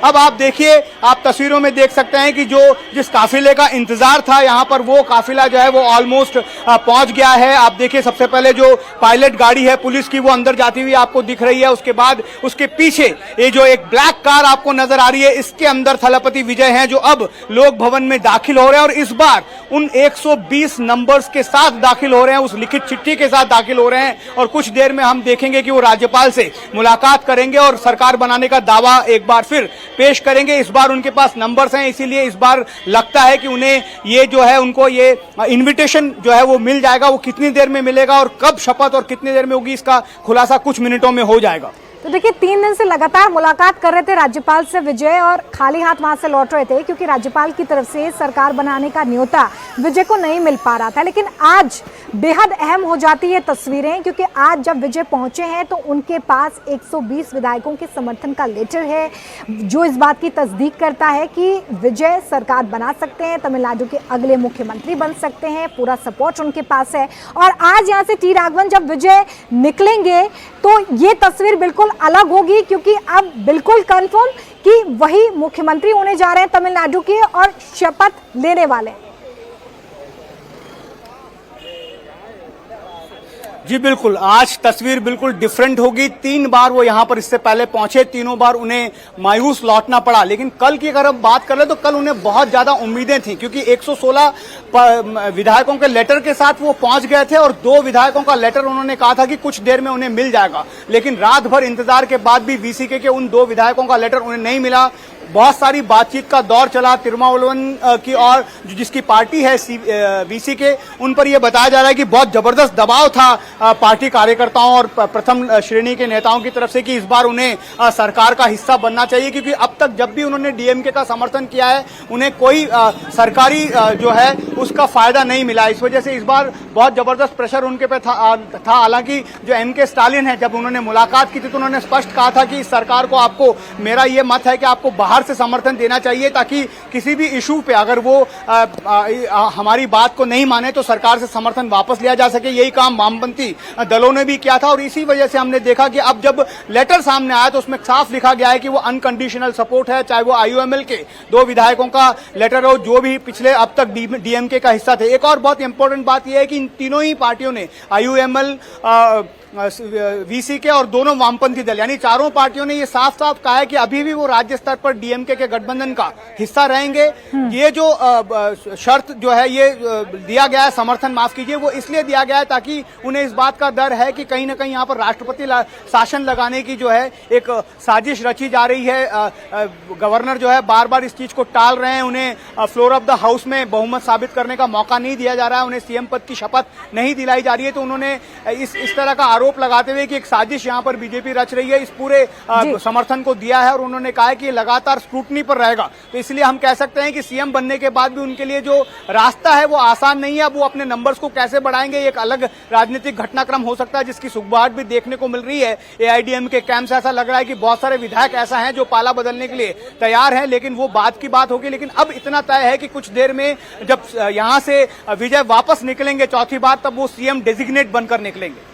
अब आप देखिए, आप तस्वीरों में देख सकते हैं कि जो जिस काफिले का इंतजार था यहाँ पर, वो काफिला जो है वो ऑलमोस्ट पहुंच गया है। आप देखिए, सबसे पहले जो पायलट गाड़ी है पुलिस की वो अंदर जाती हुई आपको दिख रही है। उसके बाद उसके पीछे ये जो एक ब्लैक कार आपको नजर आ रही है, इसके अंदर थलपति विजय हैं जो अब लोक भवन में दाखिल हो रहे हैं और इस बार उन 120 नंबर्स के साथ दाखिल हो रहे हैं, उस लिखित चिट्ठी के साथ दाखिल हो रहे हैं और कुछ देर में हम देखेंगे कि वो राज्यपाल से मुलाकात करेंगे और सरकार बनाने का दावा एक बार फिर पेश करेंगे। इस बार उनके पास नंबर्स हैं, इसीलिए इस बार लगता है कि उन्हें ये जो है उनको ये इन्विटेशन जो है वो मिल जाएगा। वो कितनी देर में मिलेगा और कब शपथ और कितनी देर में होगी, इसका खुलासा कुछ मिनटों में हो जाएगा। तो देखिए, 3 दिन से लगातार मुलाकात कर रहे थे राज्यपाल से विजय और खाली हाथ वहां से लौट रहे थे क्योंकि राज्यपाल की तरफ से सरकार बनाने का न्योता विजय को नहीं मिल पा रहा था। लेकिन आज बेहद अहम हो जाती है तस्वीरें, क्योंकि आज जब विजय पहुंचे हैं तो उनके पास 120 विधायकों के समर्थन का लेटर है जो इस बात की तस्दीक करता है कि विजय सरकार बना सकते हैं, तमिलनाडु के अगले मुख्यमंत्री बन सकते हैं, पूरा सपोर्ट उनके पास है। और आज यहाँ से टी राघवन जब विजय निकलेंगे तो ये तस्वीर बिल्कुल अलग होगी, क्योंकि अब बिल्कुल कंफर्म कि वही मुख्यमंत्री होने जा रहे हैं तमिलनाडु के और शपथ लेने वाले। जी बिल्कुल, आज तस्वीर बिल्कुल डिफरेंट होगी। 3 बार वो यहाँ पर इससे पहले पहुंचे, तीनों बार उन्हें मायूस लौटना पड़ा। लेकिन कल की अगर हम बात कर ले तो कल उन्हें बहुत ज्यादा उम्मीदें थी, क्योंकि 116 विधायकों के लेटर के साथ वो पहुंच गए थे और 2 विधायकों का लेटर उन्होंने कहा था कि कुछ देर में उन्हें मिल जाएगा। लेकिन रात भर इंतजार के बाद भी वीसीके के उन 2 विधायकों का लेटर उन्हें नहीं मिला। बहुत सारी बातचीत का दौर चला तिरुमावलवन की और जिसकी पार्टी है वीसीके, उन पर यह बताया जा रहा है कि बहुत जबरदस्त दबाव था पार्टी कार्यकर्ताओं और प्रथम श्रेणी के नेताओं की तरफ से कि इस बार उन्हें सरकार का हिस्सा बनना चाहिए, क्योंकि अब तक जब भी उन्होंने डीएमके का समर्थन किया है उन्हें कोई सरकारी जो है उसका फायदा नहीं मिला। इस वजह से इस बार बहुत जबरदस्त प्रेशर उनके पे था। हालांकि जो एमके स्टालिन है, जब उन्होंने मुलाकात की थी तो उन्होंने स्पष्ट कहा था कि इस सरकार को आपको, मेरा ये मत है कि आपको बाहर से समर्थन देना चाहिए, ताकि किसी भी इशू पे अगर वो हमारी बात को नहीं माने तो सरकार से समर्थन वापस लिया जा सके। यही काम वामपंथी दलों ने भी किया था और इसी वजह से हमने देखा कि अब जब लेटर सामने आया तो उसमें साफ लिखा गया है कि वो अनकंडीशनल सपोर्ट है, चाहे वो आईयूएमएल के 2 विधायकों का लेटर हो जो भी पिछले अब तक डीएमके का हिस्सा थे। एक और बहुत इंपॉर्टेंट बात यह है कि इन तीनों ही पार्टियों ने, आईयूएमएल, वीसीके और दोनों वामपंथी दल, यानी चारों पार्टियों ने ये साफ साफ कहा है कि अभी भी वो राज्य स्तर पर डीएमके के गठबंधन का हिस्सा रहेंगे। ये जो शर्त जो है ये दिया गया है, समर्थन माफ कीजिए, वो इसलिए दिया गया है ताकि उन्हें इस बात का डर है कि कहीं ना कहीं यहाँ पर राष्ट्रपति शासन लगाने की जो है एक साजिश रची जा रही है। गवर्नर जो है बार बार इस चीज को टाल रहे हैं, उन्हें फ्लोर ऑफ द हाउस में बहुमत साबित करने का मौका नहीं दिया जा रहा है, उन्हें सीएम पद की शपथ नहीं दिलाई जा रही है। तो उन्होंने इस तरह का आरोप लगाते हुए कि एक साजिश यहाँ पर बीजेपी रच रही है, इस पूरे समर्थन को दिया है और उन्होंने कहा है कि ये लगातार स्क्रूटनी पर रहेगा। तो इसलिए हम कह सकते हैं कि सीएम बनने के बाद भी उनके लिए जो रास्ता है वो आसान नहीं है। अब वो अपने नंबर्स को कैसे बढ़ाएंगे, एक अलग राजनीतिक घटनाक्रम हो सकता है जिसकी सुगबुगाहट भी देखने को मिल रही है। एआईडीएम के कैंप से ऐसा लग रहा है कि बहुत सारे विधायक ऐसा हैं जो पाला बदलने के लिए तैयार हैं, लेकिन वो बात की बात होगी। लेकिन अब इतना तय है कि कुछ देर में जब यहाँ से विजय वापस निकलेंगे चौथी बार, तब वो सीएम डेजिग्नेट बनकर निकलेंगे।